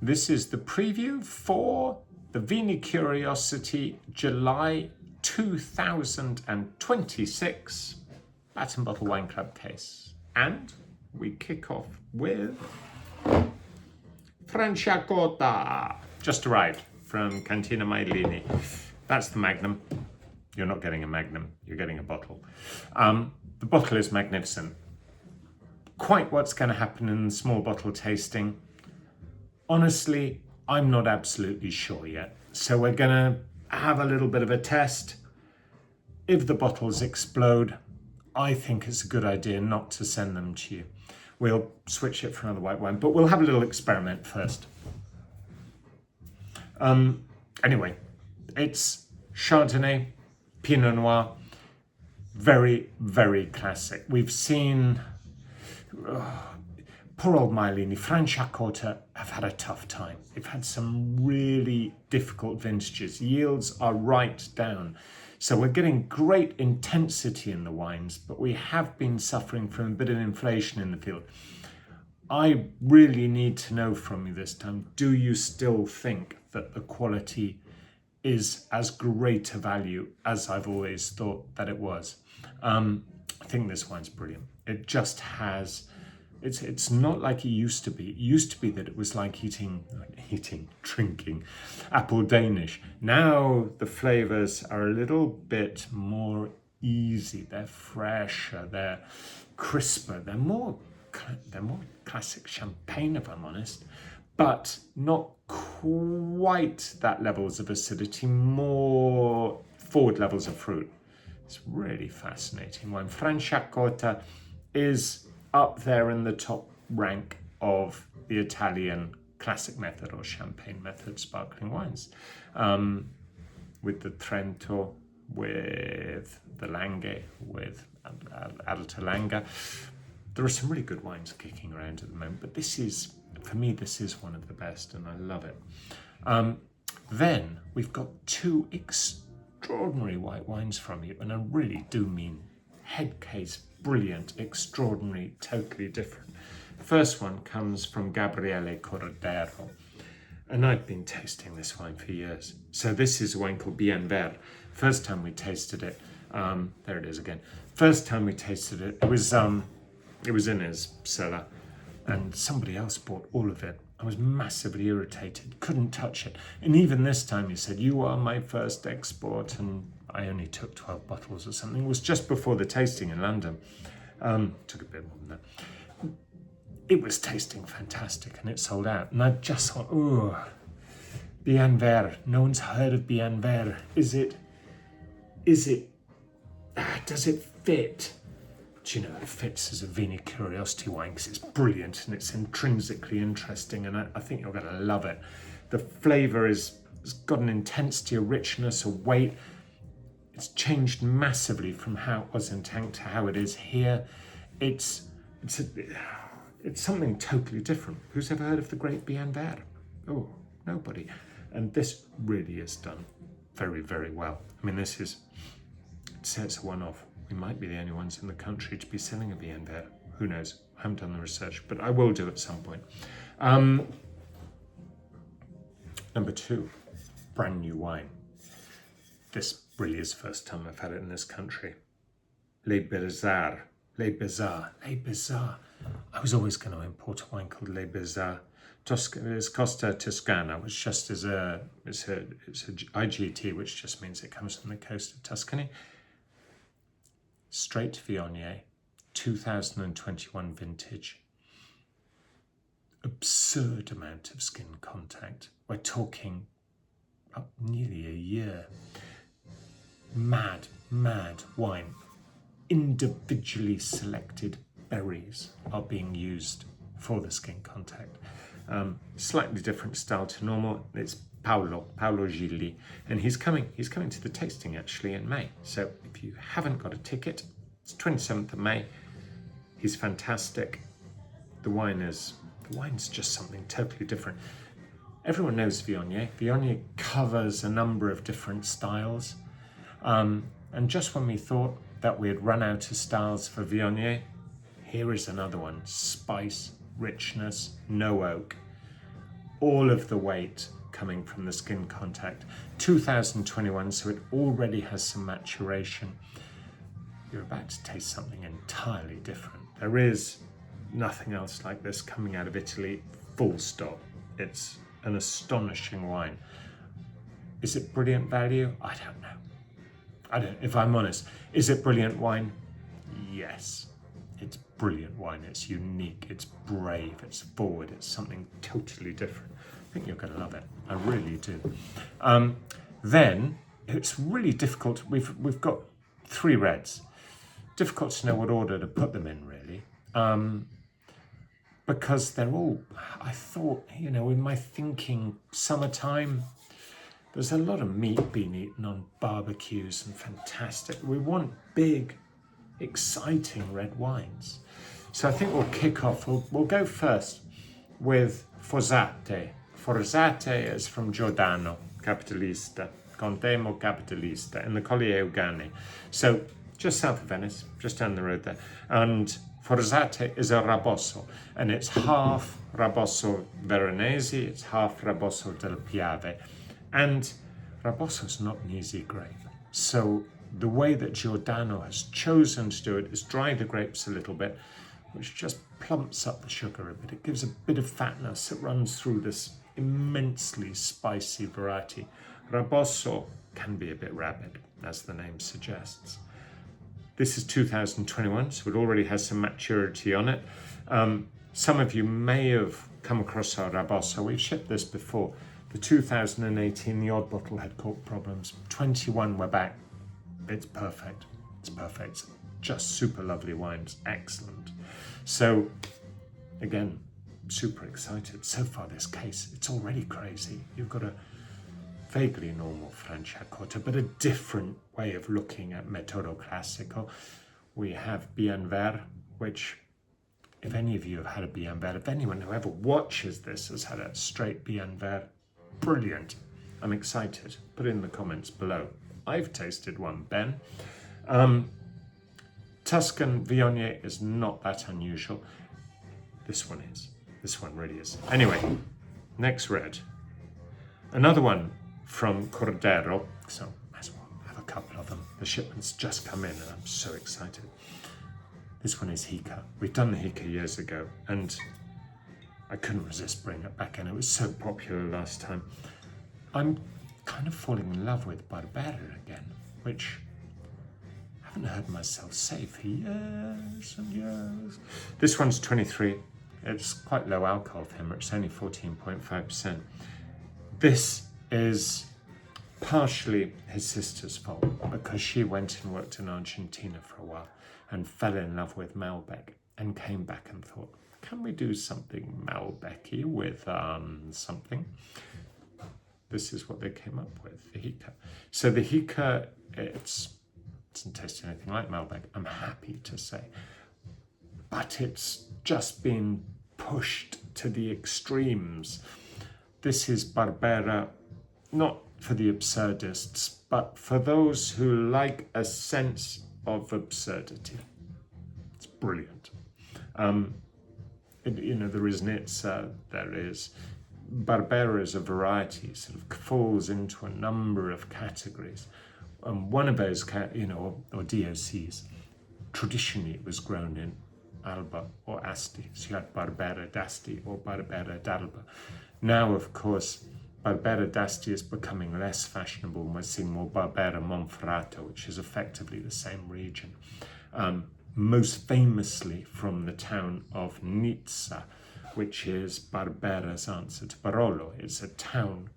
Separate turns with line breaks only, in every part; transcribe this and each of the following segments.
This is the preview for the Vini Curiosity July 2026 Bat and Bottle Wine Club case. And we kick off with Franciacorta, just arrived from Cantine Majolini. That's the Magnum. You're not getting a Magnum, you're getting a bottle. The bottle is magnificent. Quite what's going to happen in the small bottle tasting, honestly, I'm not absolutely sure yet. So we're going to have a little bit of a test. If the bottles explode, I think it's a good idea not to send them to you. We'll switch it for another white wine, but we'll have a little experiment first. Anyway, it's Chardonnay, Pinot Noir, very, very classic. We've seen, poor old Majolini, Franciacorta have had a tough time. They've had some really difficult vintages. Yields are right down. So we're getting great intensity in the wines, but we have been suffering from a bit of inflation in the field. I really need to know from you this time, do you still think that the quality is as great a value as I've always thought that it was? I think this wine's brilliant. It just has, it's not like it used to be. It used to be that it was like drinking apple Danish. Now the flavors are a little bit more easy. They're fresher, they're crisper, they're more classic champagne, if I'm honest, but not quite that levels of acidity, more forward levels of fruit. It's really fascinating wine. Franciacorta is up there in the top rank of the Italian classic method or champagne method sparkling wines, with the Trento, with the Langhe, with Alta Langhe. There are some really good wines kicking around at the moment, but this is, for me, this is one of the best, and I love it. Then we've got two extraordinary white wines from you, and I really do mean head case, brilliant, extraordinary, totally different. First one comes from Gabriele Cordero, and I've been tasting this wine for years. So this is a wine called Bianver. First time we tasted it, there it is again. First time we tasted it, it was in his cellar, and somebody else bought all of it. I was massively irritated, couldn't touch it. And even this time he said, "You are my first export," and I only took 12 bottles or something. It was just before the tasting in London. Took a bit more than that. It was tasting fantastic, and it sold out. And I just thought, oh, Bianver. No one's heard of Bianver. Does it fit? Do you know, it fits as a Vini Curiosity wine because it's brilliant and it's intrinsically interesting, and I think you're going to love it. The flavour has got an intensity, a richness, a weight. It's changed massively from how it was in tank to how it is here. It's something totally different. Who's ever heard of the great Bianver? Oh, nobody. And this really is done very, very well. I mean, it sets a one-off. We might be the only ones in the country to be selling a Bianver. Who knows? I haven't done the research, but I will do at some point. Number two, brand new wine. This really is the first time I've had it in this country. Les Berzards. I was always going to import a wine called Les Berzards. It's Costa Toscana, which just is it's a IGT, which just means it comes from the coast of Tuscany. Straight Viognier, 2021 vintage. Absurd amount of skin contact. We're talking up nearly a year. Mad wine. Individually selected berries are being used for the skin contact. Slightly different style to normal. It's Paolo Gilli, and he's coming to the tasting actually in May. So if you haven't got a ticket, it's 27th of May. He's fantastic. The wine's just something totally different. Everyone knows Viognier. Viognier covers a number of different styles. And just when we thought that we had run out of styles for Viognier, here is another one. Spice, richness, no oak. all of the weight coming from the skin contact. 2021, so it already has some maturation. You're about to taste something entirely different. There is nothing else like this coming out of Italy, full stop. It's an astonishing wine. Is it brilliant value? I don't know. If I'm honest, is it brilliant wine? Yes. It's brilliant wine. It's unique. It's brave. It's forward. It's something totally different. I think you're going to love it. I really do. Then it's really difficult. We've got 3 reds. Difficult to know what order to put them in, really, because they're all. I thought, in my thinking, summertime. There's a lot of meat being eaten on barbecues and fantastic. We want big, exciting red wines. So I think we'll kick off. We'll go first with Forzate. Forzate is from Giordano, Capodilista, Conte Capodilista, in the Colli Euganei. So just south of Venice, just down the road there. And Forzate is a Raboso, and it's half Raboso Veronese, it's half Raboso del Piave. And Raboso is not an easy grape. So the way that Giordano has chosen to do it is dry the grapes a little bit, which just plumps up the sugar a bit. It gives a bit of fatness that runs through this immensely spicy variety. Raboso can be a bit rabid, as the name suggests. This is 2021, so it already has some maturity on it. Some of you may have come across our Raboso. We've shipped this before. The 2018, the odd bottle had cork problems. 21, we're back. It's perfect. It's perfect. Just super lovely wines. Excellent. So, again, super excited. So far, this case, it's already crazy. You've got a vaguely normal Franciacorta, but a different way of looking at Metodo Classico. We have Bianver, which, if any of you have had a Bianver, if anyone who ever watches this has had a straight Bianver, brilliant. I'm excited. Put it in the comments below. I've tasted one, Ben. Tuscan Viognier is not that unusual. This one is. This one really is. Anyway, next red. Another one from Cordero. So might as well have a couple of them. The shipment's just come in and I'm so excited. This one is Hica. We've done the Hica years ago and I couldn't resist bringing it back in. It was so popular last time. I'm kind of falling in love with Barbera again, which I haven't heard myself say for years and years. This one's 23. It's quite low alcohol for him. It's only 14.5%. This is partially his sister's fault because she went and worked in Argentina for a while and fell in love with Malbec and came back and thought, can we do something Malbec-y with something? This is what they came up with, the Hica. So the Hica, it doesn't taste anything like Malbec, I'm happy to say. But it's just been pushed to the extremes. This is Barbera, not for the absurdists, but for those who like a sense of absurdity. It's brilliant. There is Nizza, there is Barbera is a variety, sort of falls into a number of categories. One of those, or DOCs, traditionally it was grown in Alba or Asti. So you had Barbera d'Asti or Barbera d'Alba. Now, of course, Barbera d'Asti is becoming less fashionable and we're seeing more Barbera Monferrato, which is effectively the same region. Most famously from the town of Nizza, which is Barbera's answer to Barolo. It's a town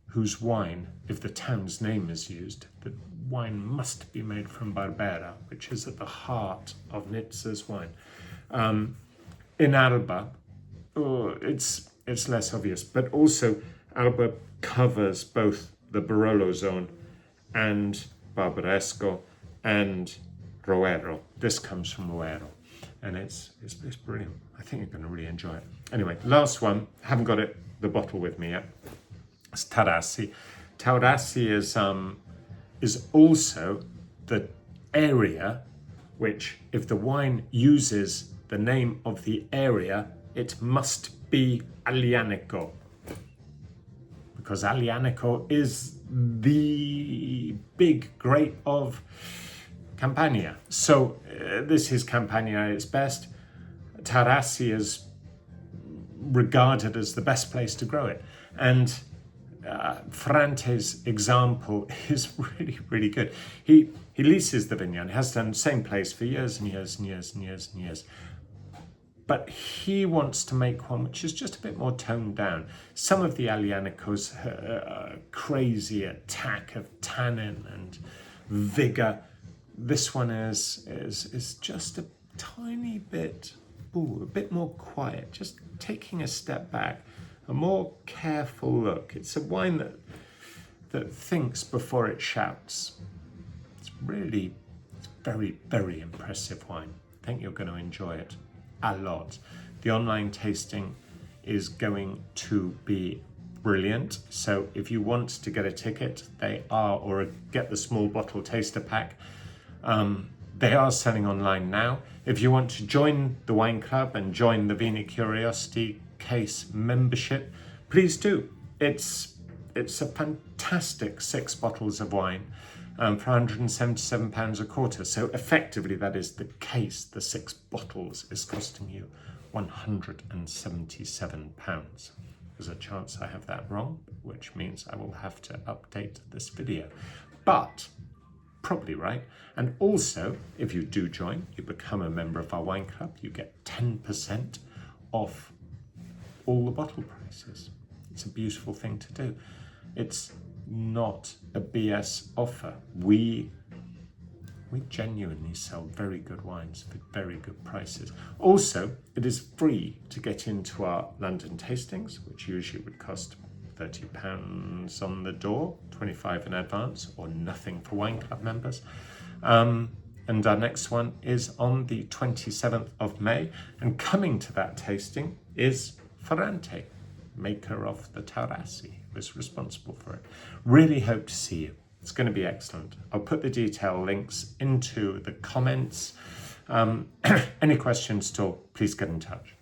whose wine, if the town's name is used, the wine must be made from Barbera, which is at the heart of Nizza's wine. In Alba, it's less obvious, but also Alba covers both the Barolo zone and Barbaresco and Roero. This comes from Roero, and it's brilliant. I think you're going to really enjoy it. Anyway, last one. Haven't got the bottle with me yet. It's Taurasi. Taurasi is also the area which, if the wine uses the name of the area, it must be Aglianico. because Aglianico is the big grape of Campania. So this is Campania at its best. Taurasi is regarded as the best place to grow it. And Ferrante's example is really, really good. He leases the vineyard. He has done the same place for years and years and years and years and years. But he wants to make one which is just a bit more toned down. Some of the Aglianico's crazy attack of tannin and vigor. This one is just a tiny bit, a bit more quiet, just taking a step back, a more careful look. It's a wine that thinks before it shouts. It's very, very impressive wine. I think you're going to enjoy it a lot. The online tasting is going to be brilliant. So if you want to get a ticket, or get the small bottle taster pack, they are selling online now. If you want to join the wine club and join the Vini Curiosity Case membership, please do. It's a fantastic 6 bottles of wine for £177 a quarter. So effectively that is the case. The 6 bottles is costing you £177. There's a chance I have that wrong, which means I will have to update this video. But probably right. And also, if you do join, you become a member of our wine club, you get 10% off all the bottle prices. It's a beautiful thing to do. It's not a BS offer. We genuinely sell very good wines for very good prices. Also, it is free to get into our London tastings, which usually would cost £30 on the door, 25 in advance, or nothing for wine club members. And our next one is on the 27th of May. And coming to that tasting is Ferrante, maker of the Taurasi, who is responsible for it. Really hope to see you. It's going to be excellent. I'll put the detail links into the comments. Any questions at all, please get in touch.